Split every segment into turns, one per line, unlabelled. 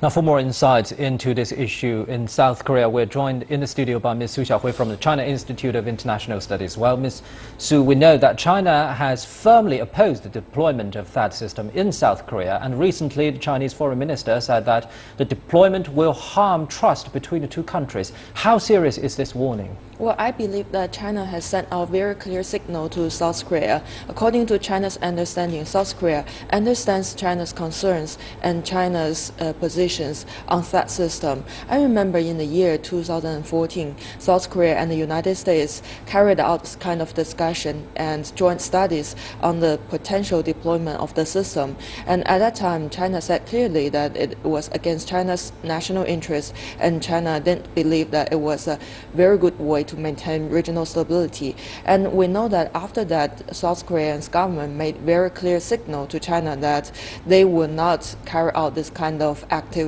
Now, for more insights into this issue in South Korea, we're joined in the studio by Ms. Su Xiaohui from the China Institute of International Studies. Well, Ms. Su, we know that China has firmly opposed the deployment of THAAD system in South Korea, and recently the Chinese foreign minister said that the deployment will harm trust between the two countries. How serious is this warning?
Well, I believe that China has sent out very clear signal to South Korea. According to China's understanding, South Korea understands China's concerns and China's positions on that system. I remember in the year 2014, South Korea and the United States carried out this kind of discussion and joint studies on the potential deployment of the system. And at that time, China said clearly that it was against China's national interests, and China didn't believe that it was a very good way to maintain regional stability. And we know that after that, South Korea's government made very clear signal to China that they will not carry out this kind of activity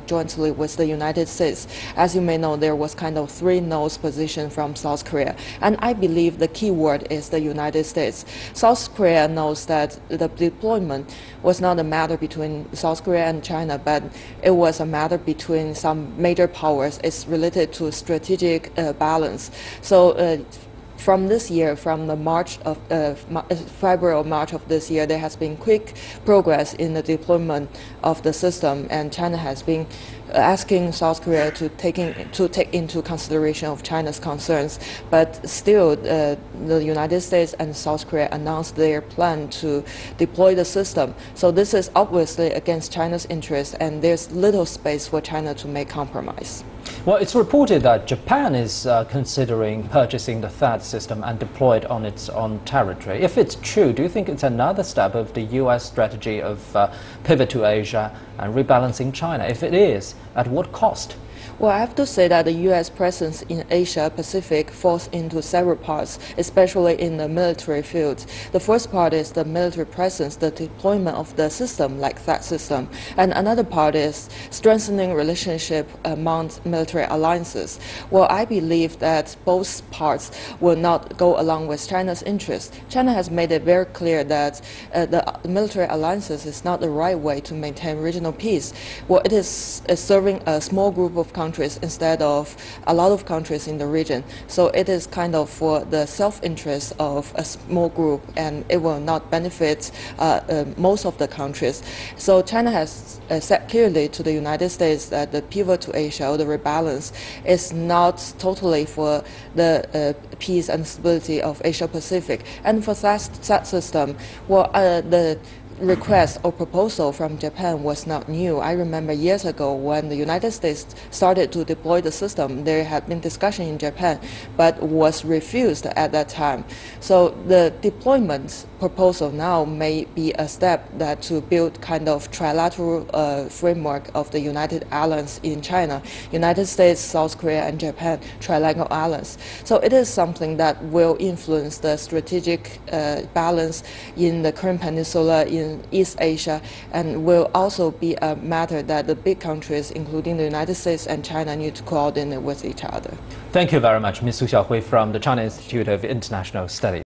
jointly with the United States. As you may know, there was kind of three no's position from South Korea. And I believe the key word is the United States. South Korea knows that the deployment was not a matter between South Korea and China, but it was a matter between some major powers. It's related to strategic balance. So from this year, from the February or March of this year, there has been quick progress in the deployment of the system, and China has been asking South Korea to take into consideration of China's concerns. But still, the United States and South Korea announced their plan to deploy the system. So this is obviously against China's interests, and there's little space for China to make compromise.
Well, it's reported that Japan is considering purchasing the THAAD system and deploy it on its own territory. If it's true, do you think it's another step of the U.S. strategy of pivot to Asia and rebalancing China? If it is, at what cost?
Well, I have to say that the U.S. presence in Asia Pacific falls into several parts, especially in the military field. The first part is the military presence, the deployment of the system, like that system. And another part is strengthening relationship among military alliances. Well, I believe that both parts will not go along with China's interests. China has made it very clear that the military alliances is not the right way to maintain regional peace. Well, it is serving a small group of countries instead of a lot of countries in the region. So it is kind of for the self-interest of a small group, and it will not benefit most of the countries. So China has said clearly to the United States that the pivot to Asia, or the rebalance, is not totally for the peace and stability of Asia Pacific. And for that system, well, the request or proposal from Japan was not new. I remember years ago when the United States started to deploy the system, there had been discussion in Japan, but was refused at that time. So the deployment proposal now may be a step that to build kind of trilateral framework of the United Alliance in China, United States, South Korea, and Japan, trilateral alliance. So it is something that will influence the strategic balance in the Korean Peninsula, in East Asia, and will also be a matter that the big countries, including the United States and China, need to coordinate with each other.
Thank you very much, Ms. Su Xiaohui from the China Institute of International Studies.